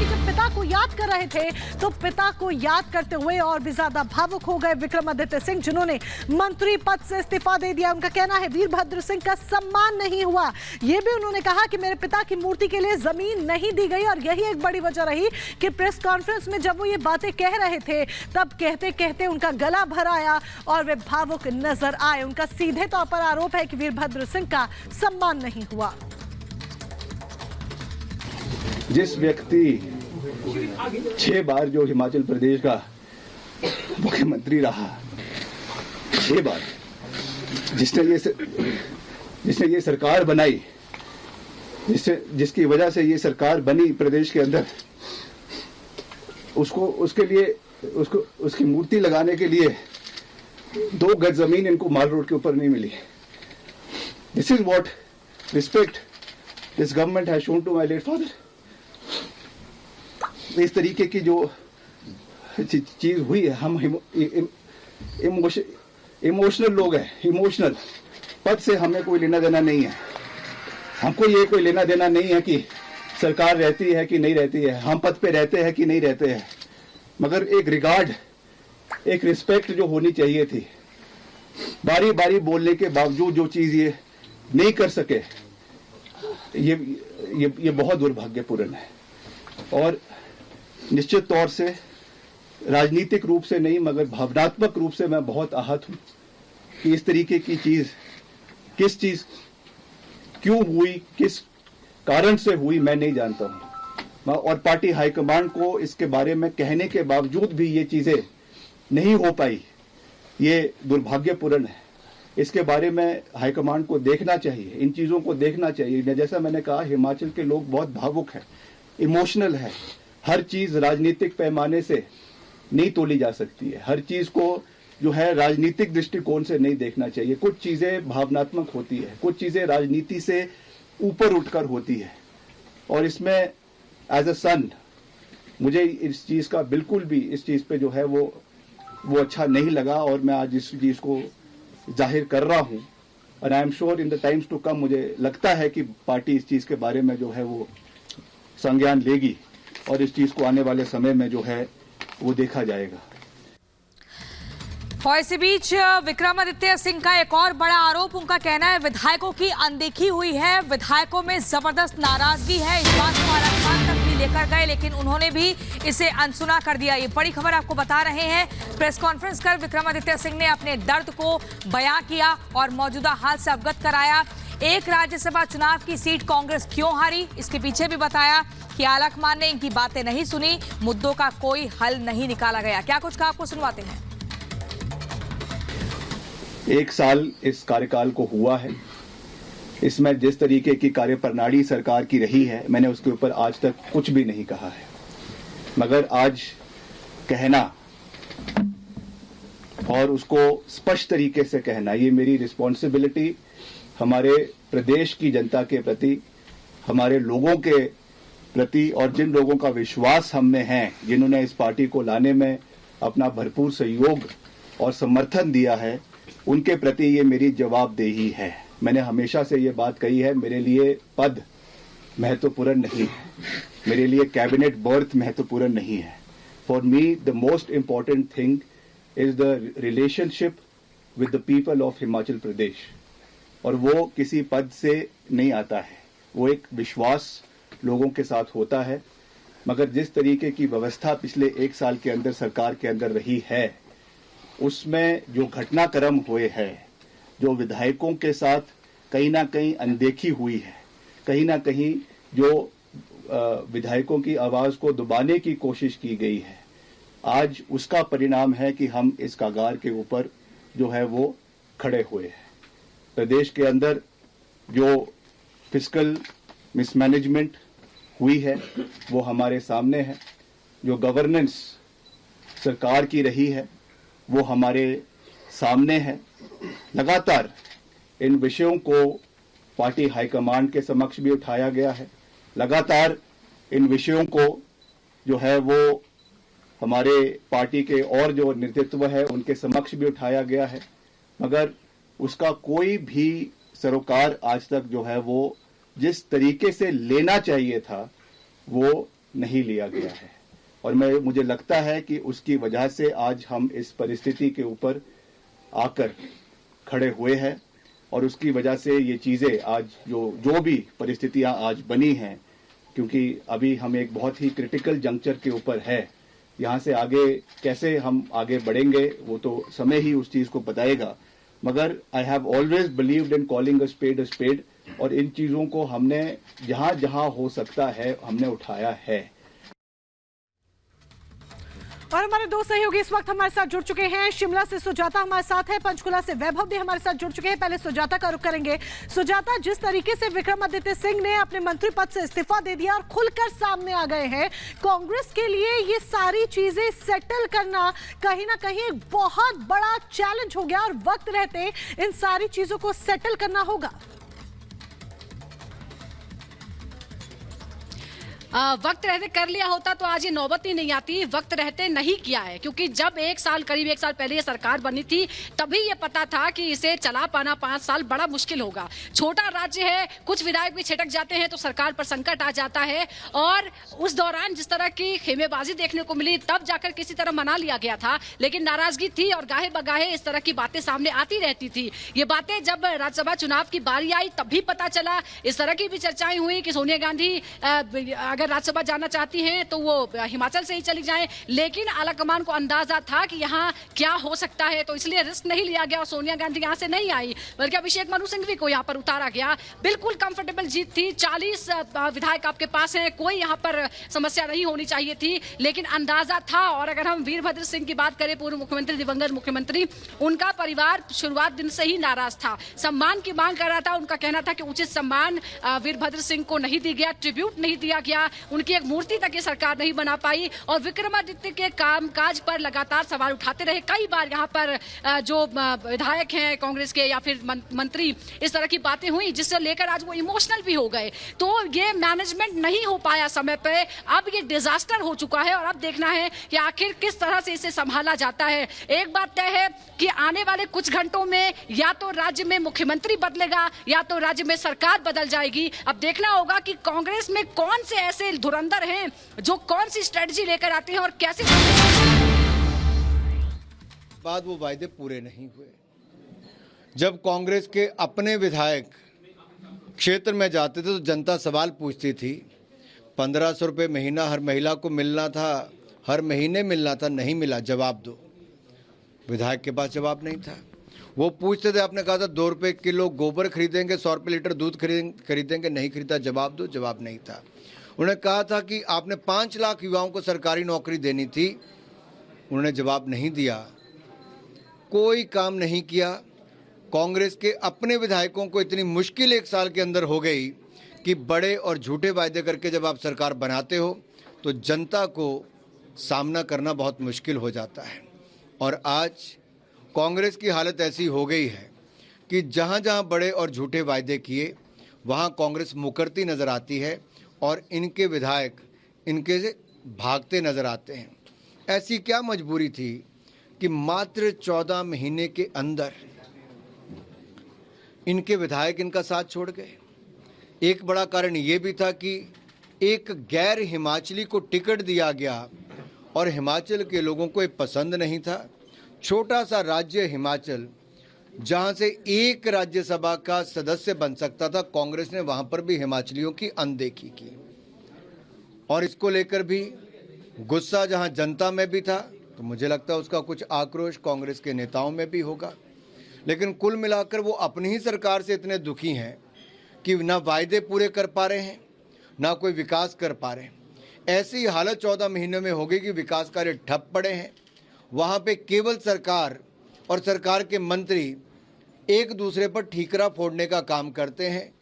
कि जब पिता को याद कर रहे थे तो पिता को याद करते हुए और भी ज्यादा भावुक हो गए विक्रमादित्य सिंह, जिन्होंने मंत्री पद से इस्तीफा दे दिया। उनका कहना है वीरभद्र सिंह का सम्मान नहीं हुआ। यह भी उन्होंने कहा कि मेरे पिता की मूर्ति के लिए जमीन नहीं दी गई, और यही एक बड़ी वजह रही कि प्रेस कॉन्फ्रेंस में जब वो ये बातें कह रहे थे तब कहते कहते उनका गला भर आया और वे भावुक नजर आए। उनका सीधे तौर पर आरोप है कि वीरभद्र सिंह का सम्मान नहीं हुआ। जिस व्यक्ति 6 बार जो हिमाचल प्रदेश का मुख्यमंत्री रहा, 6 बार, जिसने ये सरकार बनाई, जिसकी वजह से ये सरकार बनी प्रदेश के अंदर, उसकी मूर्ति लगाने के लिए 2 गज जमीन इनको माल रोड के ऊपर नहीं मिली। This is what respect this government has shown to my late father. इस तरीके की जो चीज हुई है, हम इमोशनल लोग हैं। इमोशनल पद से हमें कोई लेना देना नहीं है। हमको ये कोई लेना देना नहीं है कि सरकार रहती है कि नहीं रहती है, हम पद पे रहते हैं कि नहीं रहते हैं, मगर एक रिगार्ड, एक रिस्पेक्ट जो होनी चाहिए थी। बारी बारी बोलने के बावजूद जो चीज ये नहीं कर सके, ये बहुत दुर्भाग्यपूर्ण है। और निश्चित तौर से राजनीतिक रूप से नहीं मगर भावनात्मक रूप से मैं बहुत आहत हूं कि इस तरीके की चीज, किस चीज क्यों हुई, किस कारण से हुई, मैं नहीं जानता हूं। और पार्टी हाईकमांड को इसके बारे में कहने के बावजूद भी ये चीजें नहीं हो पाई, ये दुर्भाग्यपूर्ण है। इसके बारे में हाईकमांड को देखना चाहिए, इन चीजों को देखना चाहिए। जैसा मैंने कहा, हिमाचल के लोग बहुत भावुक हैं, इमोशनल है। हर चीज राजनीतिक पैमाने से नहीं तोली जा सकती है। हर चीज को जो है राजनीतिक दृष्टिकोण से नहीं देखना चाहिए। कुछ चीजें भावनात्मक होती है, कुछ चीजें राजनीति से ऊपर उठकर होती है। और इसमें एज अ सन मुझे इस चीज का बिल्कुल भी, इस चीज पे जो है वो अच्छा नहीं लगा, और मैं आज इस चीज को जाहिर कर रहा हूं। और I am sure in the times to come मुझे लगता है कि पार्टी इस चीज के बारे में जो है वो संज्ञान लेगी, और इस चीज को आने वाले समय में जो है वो देखा जाएगा। और इसी बीच विक्रमादित्य सिंह का एक और बड़ा आरोप, उनका कहना है विधायकों की अनदेखी हुई है, विधायकों में जबरदस्त नाराजगी है। इस बात को आलाकमान तक भी लेकर गए लेकिन उन्होंने भी इसे अनसुना कर दिया। ये बड़ी खबर आपको बता रहे हैं। प्रेस कॉन्फ्रेंस कर विक्रमादित्य सिंह ने अपने दर्द को बयां किया और मौजूदा हाल से अवगत कराया। एक राज्यसभा चुनाव की सीट कांग्रेस क्यों हारी, इसके पीछे भी बताया कि आलाकमान ने इनकी बातें नहीं सुनी, मुद्दों का कोई हल नहीं निकाला गया। क्या कुछ कहा, आपको सुनवाते हैं। 1 साल इस कार्यकाल को हुआ है। इसमें जिस तरीके की कार्यप्रणाली सरकार की रही है, मैंने उसके ऊपर आज तक कुछ भी नहीं कहा है, मगर आज कहना और उसको स्पष्ट तरीके से कहना, ये मेरी रिस्पॉन्सिबिलिटी हमारे प्रदेश की जनता के प्रति, हमारे लोगों के प्रति, और जिन लोगों का विश्वास हम में है, जिन्होंने इस पार्टी को लाने में अपना भरपूर सहयोग और समर्थन दिया है, उनके प्रति ये मेरी जवाबदेही है। मैंने हमेशा से ये बात कही है, मेरे लिए पद महत्वपूर्ण नहीं है, मेरे लिए कैबिनेट बर्थ महत्वपूर्ण नहीं है। For me the most important thing is the relationship with the people of Himachal Pradesh, और वो किसी पद से नहीं आता है, वो एक विश्वास लोगों के साथ होता है। मगर जिस तरीके की व्यवस्था पिछले 1 साल के अंदर सरकार के अंदर रही है, उसमें जो घटनाक्रम हुए हैं, जो विधायकों के साथ कहीं ना कहीं अनदेखी हुई है, कहीं ना कहीं जो विधायकों की आवाज को दबाने की कोशिश की गई है, आज उसका परिणाम है कि हम इस कगार के ऊपर जो है वो खड़े हुए हैं। प्रदेश के अंदर जो फिस्कल मिसमैनेजमेंट हुई है वो हमारे सामने है, जो गवर्नेंस सरकार की रही है वो हमारे सामने है। लगातार इन विषयों को पार्टी हाईकमांड के समक्ष भी उठाया गया है, लगातार इन विषयों को जो है वो हमारे पार्टी के और जो नेतृत्व है उनके समक्ष भी उठाया गया है, मगर उसका कोई भी सरोकार आज तक जो है वो जिस तरीके से लेना चाहिए था वो नहीं लिया गया है। और मुझे लगता है कि उसकी वजह से आज हम इस परिस्थिति के ऊपर आकर खड़े हुए हैं और उसकी वजह से ये चीजें आज जो भी परिस्थितियां आज बनी हैं, क्योंकि अभी हम एक बहुत ही क्रिटिकल जंक्चर के ऊपर है। यहाँ से आगे कैसे हम आगे बढ़ेंगे वो तो समय ही उस चीज को बताएगा, मगर I have always believed in calling a spade, और इन चीजों को हमने जहां जहां हो सकता है हमने उठाया है। और हमारे दो सहयोगी इस वक्त हमारे साथ जुड़ चुके हैं। शिमला से सुजाता हमारे साथ है, पंचकुला से वैभव भी हमारे साथ जुड़ चुके हैं। पहले सुजाता का रुख करेंगे। सुजाता, जिस तरीके से विक्रमादित्य सिंह ने अपने मंत्री पद से इस्तीफा दे दिया और खुलकर सामने आ गए हैं, कांग्रेस के लिए ये सारी चीजें सेटल करना कहीं ना कहीं एक बहुत बड़ा चैलेंज हो गया और वक्त रहते इन सारी चीजों को सेटल करना होगा। वक्त रहते कर लिया होता तो आज ये नौबत ही नहीं आती। वक्त रहते नहीं किया है, क्योंकि जब करीब एक साल पहले ये सरकार बनी थी तभी ये पता था कि इसे चला पाना 5 साल बड़ा मुश्किल होगा। छोटा राज्य है, कुछ विधायक भी छिटक जाते हैं तो सरकार पर संकट आ जाता है, और उस दौरान जिस तरह की खेमेबाजी देखने को मिली तब जाकर किसी तरह मना लिया गया था, लेकिन नाराजगी थी और गाहे बगाहे इस तरह की बातें सामने आती रहती थी। ये बातें जब राज्यसभा चुनाव की बारी आई तब भी पता चला। इस तरह की भी चर्चाएं हुई कि सोनिया गांधी अगर राज्यसभा जाना चाहती हैं तो वो हिमाचल से ही चली जाएं, लेकिन आलाकमान को अंदाजा था कि यहाँ क्या हो सकता है, तो इसलिए रिस्क नहीं लिया गया और सोनिया गांधी यहाँ से नहीं आई, बल्कि अभिषेक मनु सिंघवी को यहाँ पर उतारा गया। बिल्कुल कंफर्टेबल जीत थी। 40 विधायक आपके पास हैं, कोई यहाँ पर समस्या नहीं होनी चाहिए थी, लेकिन अंदाजा था। और अगर हम वीरभद्र सिंह की बात करें, पूर्व मुख्यमंत्री, दिवंगत मुख्यमंत्री, उनका परिवार शुरुआत दिन से ही नाराज था, सम्मान की मांग कर रहा था। उनका कहना था कि उचित सम्मान वीरभद्र सिंह को नहीं दिया गया, ट्रिब्यूट नहीं दिया गया, उनकी एक मूर्ति तक ये सरकार नहीं बना पाई, और विक्रमादित्य के कामकाज पर लगातार सवाल उठाते रहे। कई बार यहाँ पर जो विधायक हैं कांग्रेस के या फिर मंत्री, इस तरह की बातें हुई जिससे लेकर आज वो इमोशनल भी हो गए। तो ये मैनेजमेंट नहीं हो पाया समय पे, अब ये डिजास्टर हो चुका है और अब देखना है कि आखिर किस तरह से इसे संभाला जाता है। एक बात तय है कि आने वाले कुछ घंटों में या तो राज्य में मुख्यमंत्री बदलेगा या तो राज्य में सरकार बदल जाएगी। अब देखना होगा कि कांग्रेस में कौन से ऐसे धुरंधर हैं जो कौन सी स्ट्रेटजी लेकर आते हैं और कैसे। बाद वो वायदे पूरे नहीं हुए। जब कांग्रेस के अपने विधायक क्षेत्र में जाते थे तो जनता सवाल पूछती थी, 1500 रुपये महीना हर महिला को मिलना था, हर महीने मिलना था, नहीं मिला, जवाब दो। विधायक के पास जवाब नहीं था। वो पूछते थे, आपने कहा था 2 रुपये किलो गोबर खरीदेंगे, 100 रुपये लीटर दूध खरीदेंगे, नहीं खरीदा, जवाब दो, जवाब नहीं था। उन्होंने कहा था कि आपने 5 लाख युवाओं को सरकारी नौकरी देनी थी, उन्होंने जवाब नहीं दिया, कोई काम नहीं किया। कांग्रेस के अपने विधायकों को इतनी मुश्किल 1 साल के अंदर हो गई कि बड़े और झूठे वायदे करके जब आप सरकार बनाते हो तो जनता को सामना करना बहुत मुश्किल हो जाता है। और आज कांग्रेस की हालत ऐसी हो गई है कि जहां जहां बड़े और झूठे वायदे किए वहां कांग्रेस मुकरती नजर आती है और इनके विधायक इनके से भागते नजर आते हैं। ऐसी क्या मजबूरी थी कि मात्र 14 महीने के अंदर इनके विधायक इनका साथ छोड़ गए। एक बड़ा कारण ये भी था कि एक गैर हिमाचली को टिकट दिया गया और हिमाचल के लोगों को ये पसंद नहीं था। छोटा सा राज्य हिमाचल, जहां से एक राज्यसभा का सदस्य बन सकता था, कांग्रेस ने वहां पर भी हिमाचलियों की अनदेखी की। और इसको लेकर भी गुस्सा जहां जनता में भी था, तो मुझे लगता है उसका कुछ आक्रोश कांग्रेस के नेताओं में भी होगा। लेकिन कुल मिलाकर वो अपनी ही सरकार से इतने दुखी हैं कि ना वायदे पूरे कर पा रहे हैं, ना कोई विकास कर पा रहे हैं। ऐसी हालत 14 महीने में हो गई कि विकास कार्य ठप पड़े हैं। वहाँ पे केवल सरकार और सरकार के मंत्री एक दूसरे पर ठीकरा फोड़ने का काम करते हैं।